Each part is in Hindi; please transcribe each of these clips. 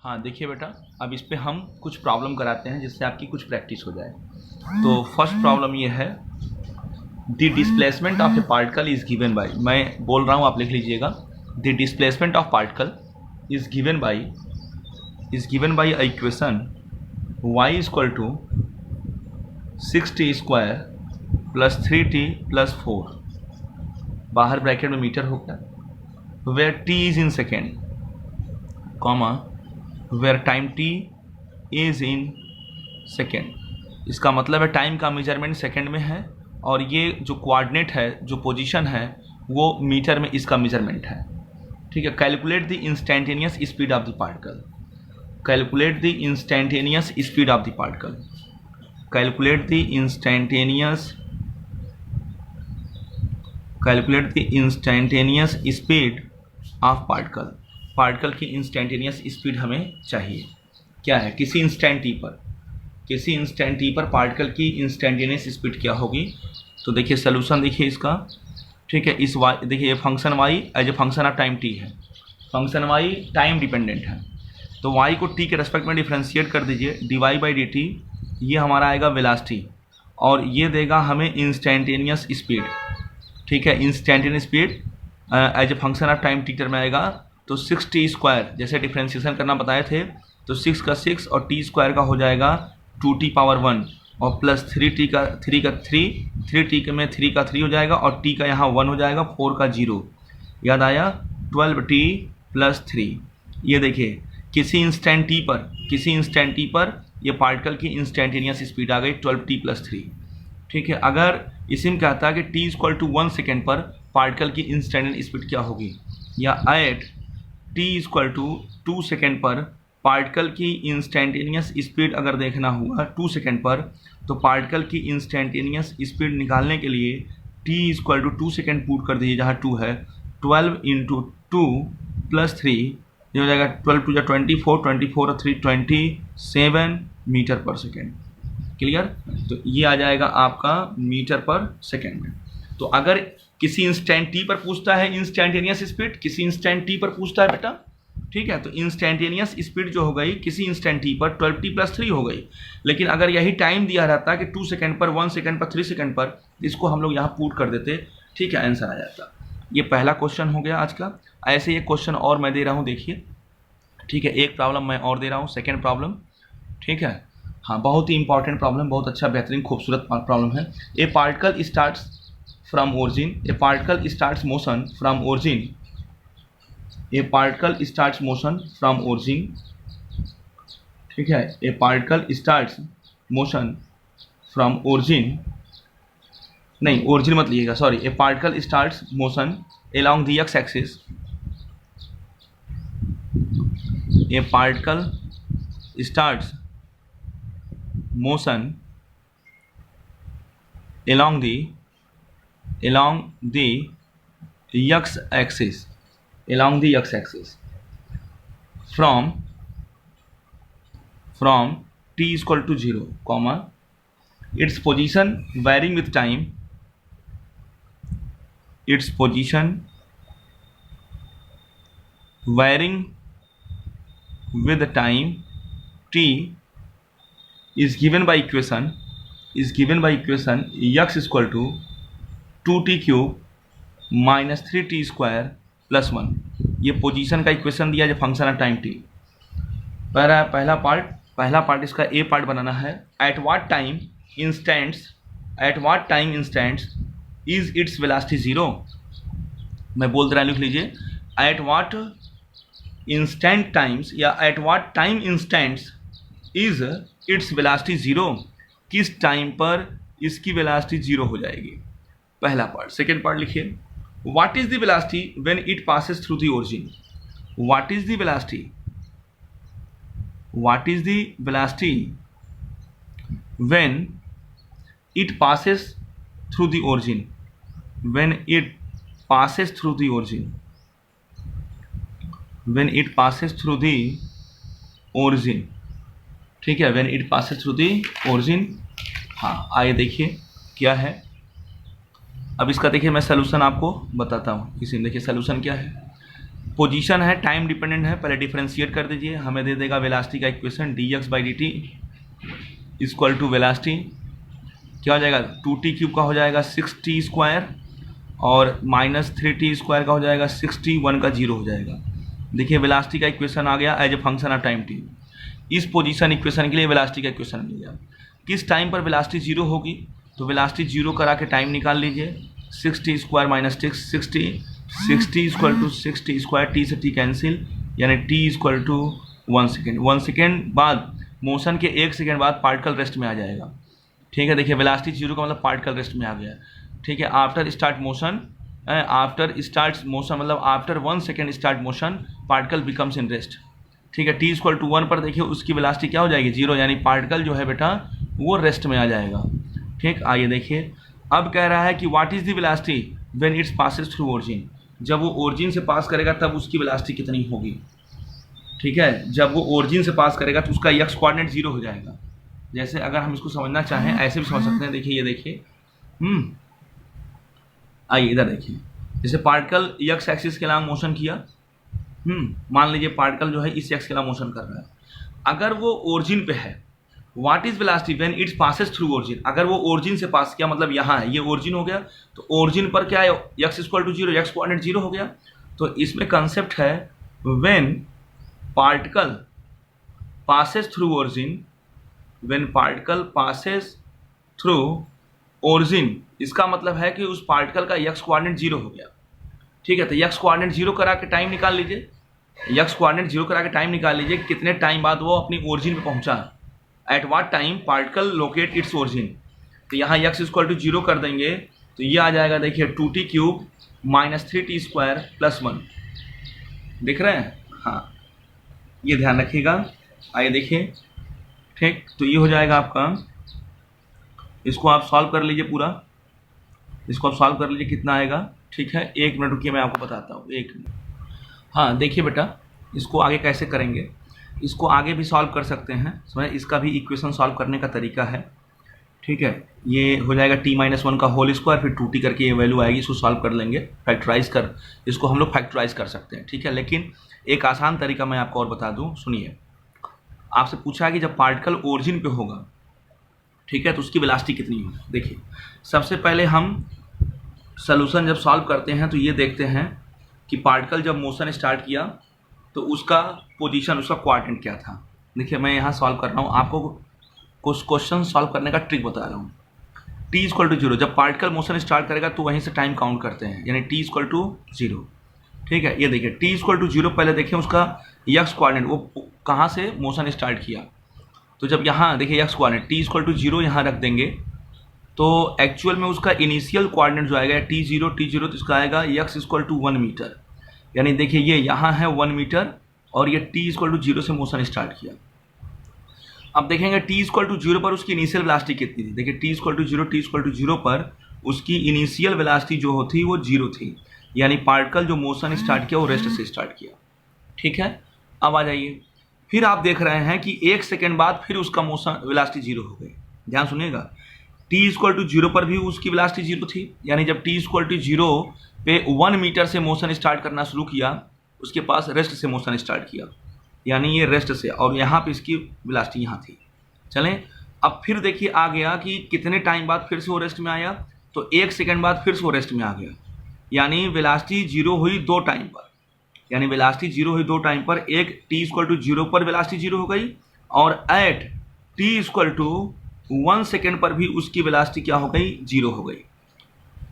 हाँ देखिए बेटा, अब इस पे हम कुछ प्रॉब्लम कराते हैं जिससे आपकी कुछ प्रैक्टिस हो जाए। तो फर्स्ट प्रॉब्लम ये है, the displacement of a particle is given by, मैं बोल रहा हूँ आप लिख लीजिएगा, the displacement of particle is given by equation y is equal to 6t square plus 3t plus 4, बाहर ब्रैकेट में मीटर हो गया, where t is in second, comma where time t is in second. इसका मतलब है टाइम का मेजरमेंट सेकेंड में है और ये जो कोऑर्डिनेट है, जो पोजीशन है, वो मीटर में इसका मेजरमेंट है। ठीक है। Calculate the instantaneous speed of the particle, calculate the instantaneous speed of the particle, calculate the instantaneous speed of particle. Particle की इंस्टेंटेनियस स्पीड हमें चाहिए। क्या है? किसी इंस्टेंट टी पर पार्टिकल की इंस्टेंटेनियस स्पीड क्या होगी? तो देखिए सोल्यूशन देखिए इसका। ठीक है। इस y देखिए, ये function y as a function of time t है, फंक्शन y टाइम डिपेंडेंट है, तो y को t के रेस्पेक्ट में डिफ्रेंशिएट कर दीजिए, dy/dt, ये हमारा आएगा वेलोसिटी और ये देगा हमें इंस्टेंटेनियस स्पीड। ठीक है। Instantaneous speed as a function of time t term में आएगा, तो 6t स्क्वायर, जैसे डिफ्रेंशिएशन करना बताए थे, तो 6 का 6 और t स्क्वायर का हो जाएगा 2t पावर 1 और प्लस 3t का 3t में 3 का 3 हो जाएगा और t का यहाँ 1 हो जाएगा, 4 का 0, याद आया, 12t प्लस 3। ये देखिए किसी इंस्टेंट टी पर ये पार्टिकल की इंस्टेंटेनियस स्पीड आ गई 12t प्लस 3। ठीक है। अगर इसी में कहता है कि t इक्वल टू 1 सेकेंड पर पार्टिकल की इंस्टेंटेनियस स्पीड क्या होगी, या at t equal to 2 second पर पार्टिकल की इंस्टेंटेनियस स्पीड अगर देखना हुआ 2 सेकेंड पर, तो पार्टिकल की इंस्टेंटेनियस स्पीड निकालने के लिए t equal to 2 second put कर दीजिए, जहाँ 2 है, 12 इंटू 2 प्लस 3, ये हो जाएगा 12 टू जा 24, 24 और 3 27 मीटर पर सेकेंड। क्लियर? तो ये आ जाएगा आपका मीटर पर सेकेंड में। तो अगर किसी इंस्टेंट टी पर पूछता है इंस्टेंटेनियस स्पीड, किसी इंस्टेंट टी पर पूछता है बेटा, ठीक है, तो इंस्टेंटेनियस स्पीड जो हो गई किसी इंस्टेंट टी पर 12t प्लस 3 हो गई। लेकिन अगर यही टाइम दिया रहता कि 2 सेकेंड पर, 1 सेकेंड पर, 3 सेकेंड पर, इसको हम लोग यहाँ पुट कर देते, ठीक है, आंसर आ जाता। ये पहला क्वेश्चन हो गया आज का। ऐसे ये क्वेश्चन और मैं दे रहा हूँ, देखिए। ठीक है। एक प्रॉब्लम मैं और दे रहा हूँ, सेकेंड प्रॉब्लम। ठीक है। हाँ, बहुत ही इंपॉर्टेंट प्रॉब्लम, बहुत अच्छा, बेहतरीन, खूबसूरत प्रॉब्लम है। A particle starts from origin, a particle starts motion from origin, a particle starts motion from origin. ठीक है। A particle starts motion from origin, नहीं ओरिजिन मत लिएगा, sorry, a particle starts motion along the x axis, a particle starts motion along the x axis, along the x axis from t is equal to 0, comma, its position varying with time, its position varying with the time t is given by equation x is equal to 2t cube minus 3t square plus 1। ये पोजीशन का इक्वेशन दिया जो फंक्शन ऑफ टाइम t। पहला पार्ट इसका ए पार्ट बनाना है। At what time instants is its velocity 0। मैं बोल दे रहा, लिख लीजिए, एट व्हाट इंस्टेंट टाइम्स या at what time instants is its velocity 0, किस टाइम पर इसकी वेलोसिटी 0 हो जाएगी। पहला पार्ट। सेकेंड पार्ट लिखिए, what is the velocity when it passes through the origin, what is the velocity when it passes through the origin, when it passes through the origin, ठीक है, when it passes through the origin। हाँ, आइए देखिए क्या है। अब इसका देखिए मैं सलूशन आपको बताता हूँ। इसी में देखिए सलूशन क्या है। पोजीशन है, टाइम डिपेंडेंट है, पहले डिफरेंशिएट कर दीजिए, हमें दे देगा वेलोसिटी का equation dx/dt equal to velocity क्या हो जाएगा 2t³ का हो जाएगा 6t² और -3t² का हो जाएगा 6t, 1 का 0 हो जाएगा। देखिए वेलोसिटी का इक्वेशन आ गया as a function of time t। इस पोजीशन इक्वेशन के लिए वेलोसिटी का इक्वेशन मिल गया। किस टाइम पर वेलोसिटी 0 होगी, तो वेलोसिटी 0 करा के टाइम निकाल लीजिए, 6t² - 60 equal to 6t², t से t कैंसिल, यानी t equal to 1 second. 1 second बाद मोशन के 1 सेकेंड बाद पार्टिकल रेस्ट में आ जाएगा। ठीक है, देखिए वेलोसिटी 0 का मतलब पार्टिकल रेस्ट में आ गया। ठीक है, आफ्टर स्टार्ट मोशन मतलब after 1 second start motion particle becomes in rest. ठीक है, t इक्वल टू 1 पर देखिए उसकी वेलोसिटी क्या हो जाएगी 0, यानी पार्टिकल जो है बेटा वो रेस्ट में आ जाएगा। ठीक, आइए देखिए अब कह रहा है कि what is the velocity when it's passes through origin. जब वो ओरिजिन से पास करेगा तब उसकी वेलोसिटी कितनी होगी। ठीक है, जब वो ओरिजिन से पास करेगा तो उसका x कोऑर्डिनेट 0 हो जाएगा। जैसे अगर हम इसको समझना चाहें ऐसे भी समझ सकते हैं। देखिए ये देखिए, आइए इधर देखिए, जैसे पार्टिकल x एक्सिस के अलोंग मोशन किया, मान लीजिए पार्टिकल जो है इस x के अलोंग मोशन कर रहा है। अगर वो ओरिजिन पे है, what is velocity when it's passes through origin. अगर वो ओरिजिन से पास किया, मतलब यहाँ है, ये ओरिजिन हो गया, तो ओरिजिन पर क्या है x equal to 0, x coordinate 0 हो गया। तो इसमें कंसेप्ट है when particle passes through origin, when particle passes through origin, इसका मतलब है कि उस पार्टिकल का x कोऑर्डिनेट 0 हो गया। ठीक है, तो x कोऑर्डिनेट 0 करा के टाइम निकाल लीजिए, x कोऑर्डिनेट 0 करा के टाइम निकाल लीजिए कितने टाइम बाद वो अपनी ओरिजिन पे पहुंचा, at what time particle locate its origin. तो यहाँ x इक्वल टू 0 कर देंगे तो ये आ जाएगा देखिए 2t³ - 3t² + 1। देख रहे हैं, हाँ ये ध्यान रखिएगा। आइए देखिए, ठीक, तो ये हो जाएगा आपका, इसको आप सॉल्व कर लीजिए पूरा, इसको आप सॉल्व कर लीजिए कितना आएगा। ठीक है, 1 मिनट रुकिए मैं आपको बताता हूँ, 1 मिनट। हाँ देखिए बेटा, इसको आगे कैसे करेंगे, इसको आगे भी सॉल्व कर सकते हैं, समझ, इसका भी इक्वेशन सॉल्व करने का तरीका है। ठीक है, ये हो जाएगा t-1 का होल स्क्वायर, फिर 2t करके ये वैल्यू आएगी, इसको सॉल्व कर लेंगे, फैक्टराइज कर, इसको हम लोग फैक्टराइज कर सकते हैं। ठीक है, लेकिन एक आसान तरीका मैं आपको और बता दूं, सुनिए। आपसे पूछा है कि जब पार्टिकल ओरिजिन पे होगा, ठीक है, तो उसकी वेलोसिटी कितनी होगी। देखिए सबसे पहले हम सोल्यूशन जब सॉल्व करते हैं तो ये देखते हैं कि पार्टिकल जब मोशन स्टार्ट किया तो उसका पोजीशन, उसका कोऑर्डिनेट क्या था। देखिए मैं यहाँ सॉल्व कर रहा हूँ, आपको कुछ क्वेश्चन सॉल्व करने का ट्रिक बता रहा हूँ। t इक्वल टू 0, जब पार्टिकल मोशन स्टार्ट करेगा तो वहीं से टाइम काउंट करते हैं, यानी t इक्वल टू 0। ठीक है, ये देखिए t इक्वल टू 0, पहले देखें उसका x कोऑर्डिनेट, वो कहाँ से मोशन स्टार्ट किया। तो जब यहाँ देखिए x coordinate t equal to 0 यहाँ रख देंगे तो एक्चुअल में उसका इनिशियल कोऑर्डिनेट जो आएगा t0 तो इसका आएगा x इक्वल टू 1 मीटर। यानी देखिए ये यहाँ है 1 मीटर और ये t इक्वल टू 0 से मोशन स्टार्ट किया। अब देखेंगे t इक्वल टू 0 पर उसकी इनिशियल वेलोसिटी कितनी थी। देखिए t इक्वल टू 0 पर उसकी इनिशियल वेलोसिटी जो होती वो 0 थी, यानी पार्टिकल जो मोशन स्टार्ट किया वो रेस्ट से स्टार्ट किया। ठीक है, अब आ जाइए, फिर आप देख रहे हैं कि 1 सेकेंड बाद फिर उसका मोशन वेलोसिटी 0 हो गई। ध्यान सुनिएगा, t इक्वल टू 0 पर भी उसकी वेलोसिटी 0 थी, यानी जब t इक्वल टू 0 पे 1 मीटर से मोशन स्टार्ट करना शुरू किया, उसके पास रेस्ट से मोशन स्टार्ट किया, यानी ये रेस्ट से, और यहाँ पे इसकी वेलोसिटी यहाँ थी। चलें, अब फिर देखिए आ गया कि कितने टाइम बाद फिर से वो रेस्ट में आया, तो 1 सेकेंड बाद फिर से वो रेस्ट में आ गया, यानी वेलोसिटी 0 हुई 2 टाइम पर, यानी वेलोसिटी 0 हुई 2 टाइम पर। एक t इक्वल टू 0 पर वेलोसिटी 0 हो गई और at t equal to 1 second पर भी उसकी वेलोसिटी क्या हो गई 0 हो गई,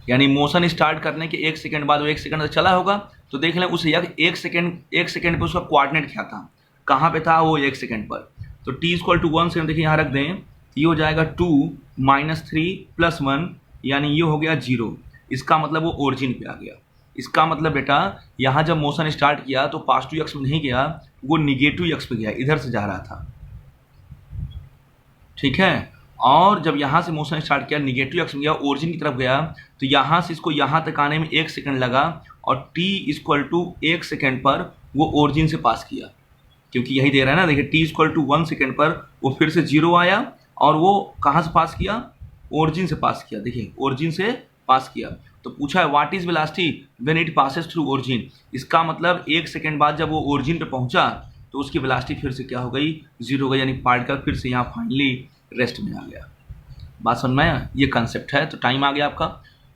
यानी मोशन स्टार्ट करने के 1 सेकेंड बाद वो 1 सेकेंड चला होगा। तो देख लें उस 1 सेकेंड पे उसका कोऑर्डिनेट क्या था, कहाँ पे था वो 1 सेकेंड पर। तो t इक्वल टू 1 सेकेंड देखिए यहाँ रख दें, ये हो जाएगा 2 - 3 + 1, यानी ये हो गया 0। इसका मतलब वो ओरिजिन पे आ गया। इसका मतलब बेटा यहाँ जब मोशन स्टार्ट किया तो पॉजिटिव x में नहीं गया, वो निगेटिव x पे गया, इधर से जा रहा था। ठीक है, और जब यहाँ से मोशन स्टार्ट किया निगेटिव x में गया, ओरिजिन की तरफ गया, तो यहाँ से इसको यहाँ तक आने में 1 सेकेंड लगा और t इक्वल टू 1 सेकेंड पर वो ओरिजिन से पास किया, क्योंकि यही दे रहा है ना। देखिए t इक्वल टू 1 सेकेंड पर वो फिर से 0 आया और वो कहाँ से पास किया, ओरिजिन से पास किया। देखिए ओरिजिन से पास किया। तो पूछा है what is velocity when it passes through origin. इसका मतलब 1 सेकेंड बाद जब वो ओरिजिन पे पहुंचा तो उसकी वेलोसिटी फिर से क्या हो गई, 0 हो गई, यानी पार्टिकल फिर से यहाँ फाइनली रेस्ट में आ गया। बात समझ में आया? ये कंसेप्ट है। तो टाइम आ गया आपका,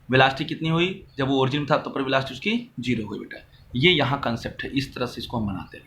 वेलोसिटी कितनी हुई जब वो ओरिजिन था तो पर वेलोसिटी उसकी 0 हो गई बेटा। ये यहाँ कंसेप्ट है, इस तरह से इसको हम बनाते हैं बेटा।